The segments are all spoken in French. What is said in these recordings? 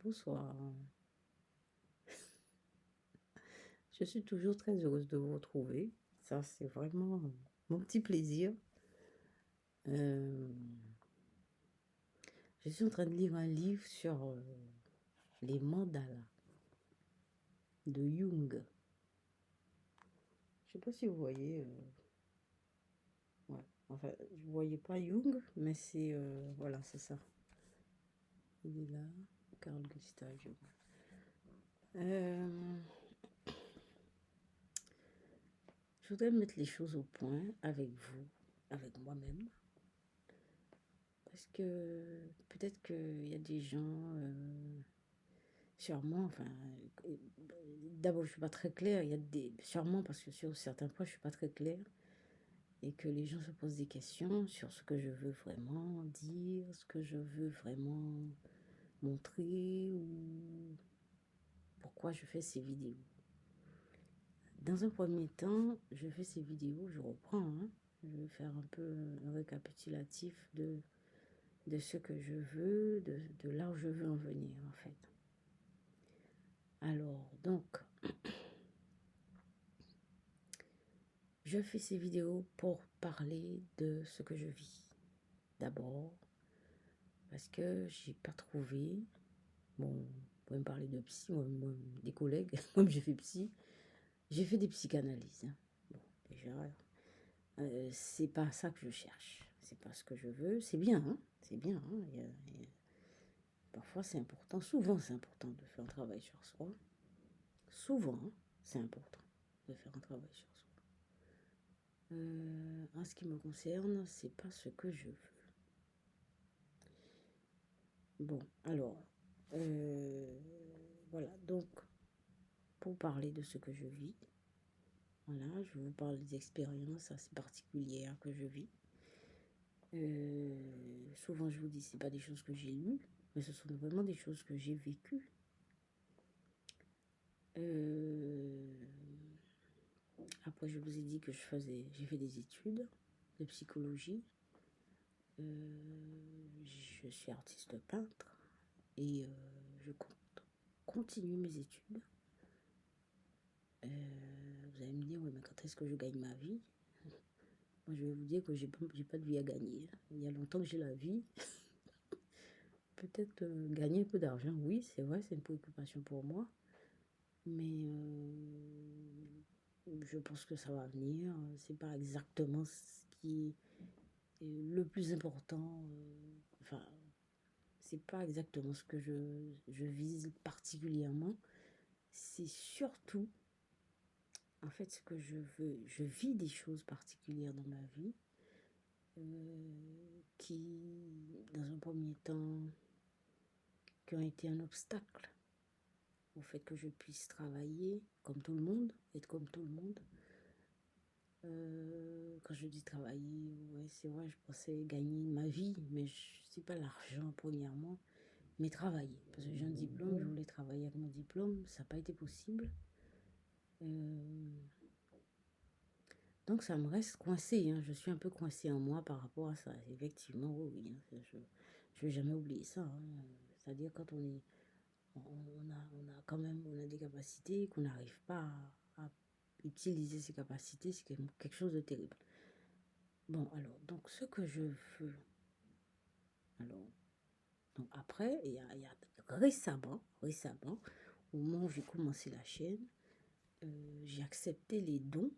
Bonsoir. Je suis toujours très heureuse de vous retrouver. Ça, c'est vraiment mon petit plaisir. Euh, je suis en train de lire un livre sur les mandalas de Jung. Je sais pas si vous voyez. Ouais. Enfin, je ne voyais pas Jung, mais c'est voilà, c'est ça. Il est là, Carl Gustav Jung. Je voudrais mettre les choses au point avec vous, avec moi-même. Parce que peut-être qu'il y a des gens, sûrement, enfin, d'abord je ne suis pas très claire, il y a des, sûrement parce que sur certains points je ne suis pas très claire, et que les gens se posent des questions sur ce que je veux vraiment dire, ce que je veux vraiment montrer, ou pourquoi je fais ces vidéos. Dans un premier temps, je fais ces vidéos, je reprends, hein, je vais faire un peu un récapitulatif de ce que je veux, de là où je veux en venir en fait. Alors, donc, je fais ces vidéos pour parler de ce que je vis. D'abord, parce que j'ai pas trouvé, bon, vous pouvez me parler de psy, moi, des collègues, moi j'ai fait psy, j'ai fait des psychanalyses. Hein. Bon, déjà, c'est pas ça que je cherche, c'est pas ce que je veux, c'est bien, hein, c'est bien, hein, parfois c'est important, souvent c'est important de faire un travail sur soi, souvent c'est important de faire un travail sur soi. En ce qui me concerne, c'est pas ce que je veux. Bon, alors, voilà, donc, pour parler de ce que je vis, voilà, je vous parle des expériences assez particulières que je vis. Souvent, je vous dis, c'est pas des choses que j'ai lues, mais ce sont vraiment des choses que j'ai vécues. Après, je vous ai dit que j'ai fait des études de psychologie. Je suis artiste peintre et je compte continuer mes études. Vous allez me dire, oui, mais quand est-ce que je gagne ma vie? Moi, je vais vous dire que j'ai pas de vie à gagner. Il y a longtemps que j'ai la vie. Peut-être gagner un peu d'argent, oui, c'est vrai, c'est une préoccupation pour moi. Mais je pense que ça va venir. C'est pas exactement ce qui est le plus important. Enfin, c'est pas exactement ce que je vise particulièrement. C'est surtout, en fait, ce que je veux. Je vis des choses particulières dans ma vie qui, dans un premier temps, qui ont été un obstacle au fait que je puisse travailler comme tout le monde, être comme tout le monde. Quand je dis travailler, ouais, c'est vrai, je pensais gagner ma vie, mais c'est pas l'argent premièrement, mais travailler. Parce que j'ai un diplôme, je voulais travailler avec mon diplôme, ça n'a pas été possible. Donc ça me reste coincé, hein. Je suis un peu coincée en moi par rapport à ça. Effectivement, oui, hein, je ne vais jamais oublier ça. Hein. C'est-à-dire quand on a quand même on a des capacités qu'on n'arrive pas à utiliser ces capacités, c'est quelque chose de terrible. Bon, alors, donc ce que je veux, alors, donc après, il y a récemment, au moment où j'ai commencé la chaîne, j'ai accepté les dons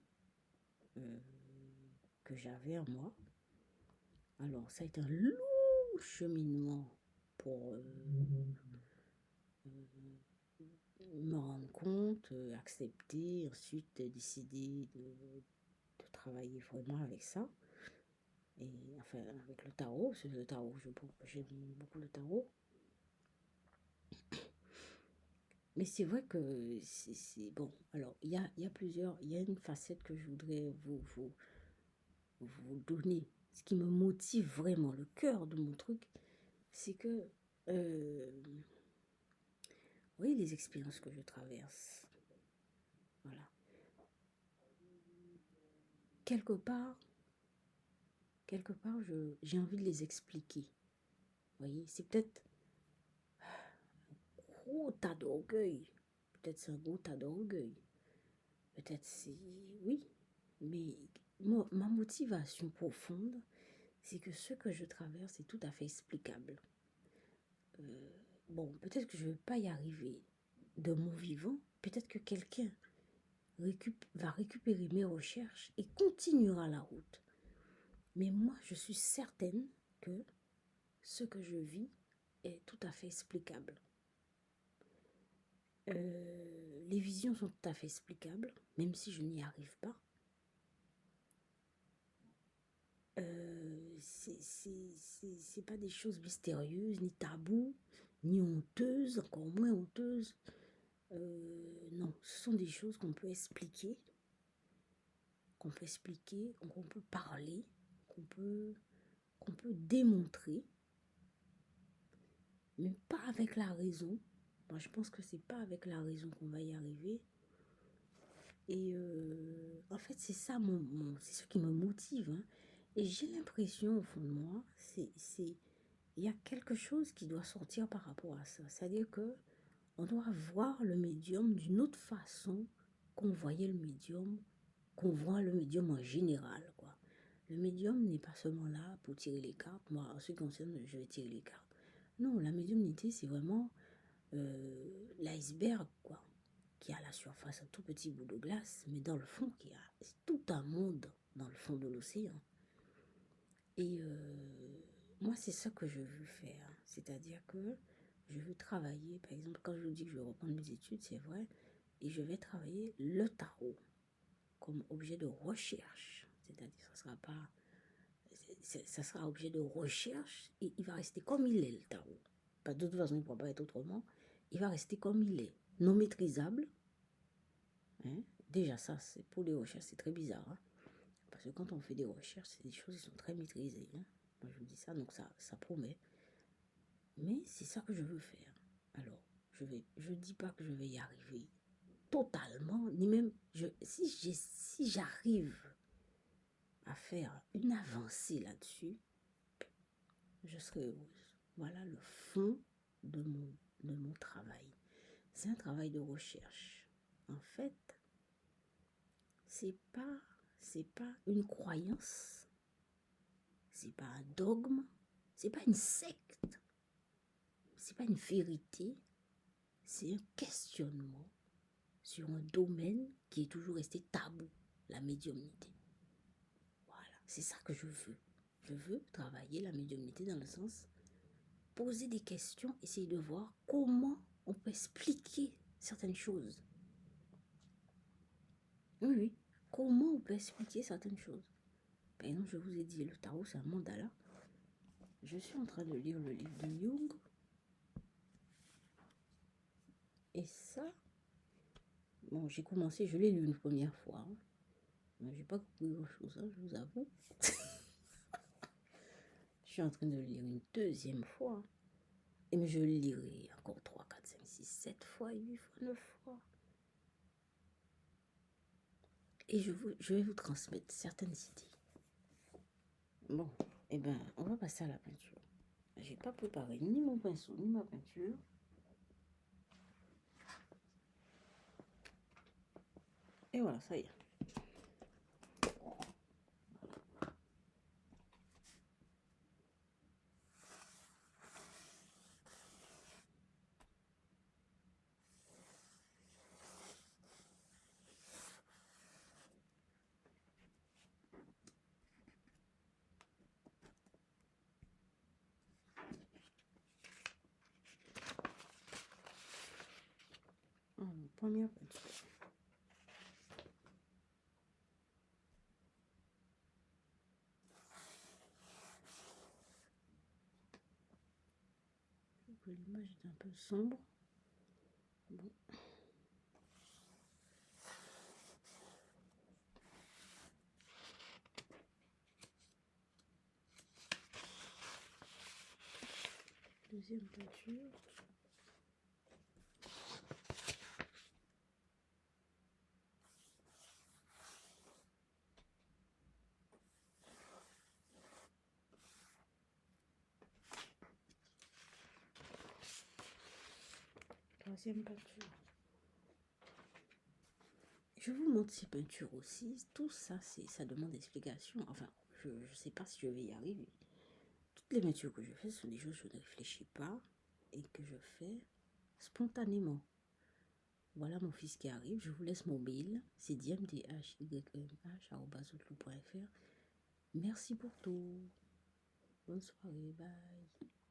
que j'avais en moi. Alors, ça a été un long cheminement pour me rendre compte, accepter, ensuite décider de travailler vraiment avec ça. Et enfin, avec le tarot, c'est le tarot, j'aime beaucoup le tarot. Mais c'est vrai que c'est bon. Alors, il y a il y a une facette que je voudrais vous donner. Ce qui me motive vraiment, le cœur de mon truc, c'est que, oui, les expériences que je traverse, voilà. Quelque part, j'ai envie de les expliquer. Vous voyez, c'est peut-être gros tas d'orgueil. Peut-être c'est un gros tas d'orgueil. Peut-être c'est... Oui, mais ma motivation profonde, c'est que ce que je traverse est tout à fait explicable. Bon, peut-être que je ne vais pas y arriver de mon vivant. Peut-être que quelqu'un va récupérer mes recherches et continuera la route. Mais moi, je suis certaine que ce que je vis est tout à fait explicable. Les visions sont tout à fait explicables, même si je n'y arrive pas. C'est pas des choses mystérieuses, ni tabous, ni honteuses, encore moins honteuses. Non, ce sont des choses qu'on peut expliquer, qu'on peut parler, qu'on peut démontrer, mais pas avec la raison. Moi, je pense que c'est pas avec la raison qu'on va y arriver. Et en fait, c'est ça, c'est ce qui me motive. Hein. Et j'ai l'impression, au fond de moi, il y a quelque chose qui doit sortir par rapport à ça. C'est-à-dire que on doit voir le médium d'une autre façon qu'on voyait le médium, qu'on voit le médium en général, quoi. Le médium n'est pas seulement là pour tirer les cartes. Moi, en ce qui concerne, je vais tirer les cartes. Non, la médiumnité, c'est vraiment l'iceberg, quoi, qui a à la surface un tout petit bout de glace, mais dans le fond, qui a tout un monde dans le fond de l'océan. Et moi, c'est ça que je veux faire. C'est-à-dire que je veux travailler, par exemple, quand je vous dis que je vais reprendre mes études, c'est vrai, et je vais travailler le tarot comme objet de recherche. C'est-à-dire, ça sera objet de recherche et il va rester comme il est, le tarot. De toute façon, il ne pourra pas être autrement. Il va rester comme il est, non maîtrisable. Hein? Déjà, ça, c'est pour les recherches, c'est très bizarre. Hein? Parce que quand on fait des recherches, c'est des choses qui sont très maîtrisées. Hein? Moi, je vous dis ça, donc ça promet. Mais c'est ça que je veux faire. Alors, je dis pas que je vais y arriver totalement, ni même, si j'arrive à faire une avancée là-dessus, je serai heureuse. Voilà le fond de mon travail. C'est un travail de recherche. En fait, c'est pas une croyance, c'est pas un dogme, c'est pas une secte, c'est pas une vérité, c'est un questionnement sur un domaine qui est toujours resté tabou, la médiumnité. Voilà, c'est ça que je veux. Je veux travailler la médiumnité dans le sens poser des questions, essayer de voir comment on peut expliquer certaines choses. Oui, oui. Comment on peut expliquer certaines choses. Par exemple, je vous ai dit, le tarot, c'est un mandala. Je suis en train de lire le livre de Jung. Et ça, bon, j'ai commencé, je l'ai lu une première fois. Hein. Mais j'ai pas compris grand-chose, hein, je vous avoue. Je suis en train de le lire une deuxième fois. Et mais je le lirai encore 3, 4, 5, 6, 7 fois, 8 fois, 9 fois. Et je vais vous transmettre certaines idées. Bon, eh ben, on va passer à la peinture. J'ai pas préparé ni mon pinceau, ni ma peinture. Et voilà, ça y est. Première peinture. Je trouve que l'image est un peu sombre. Bon. Deuxième peinture. troisième peinture. Je vous montre ces peintures aussi. Tout ça, ça demande explication. Enfin, je ne sais pas si je vais y arriver. Toutes les peintures que je fais sont des choses que je ne réfléchis pas et que je fais spontanément. Voilà mon fils qui arrive. Je vous laisse mon mail. C'est diemdh@outlook.fr. Merci pour tout. Bonne soirée. Bye.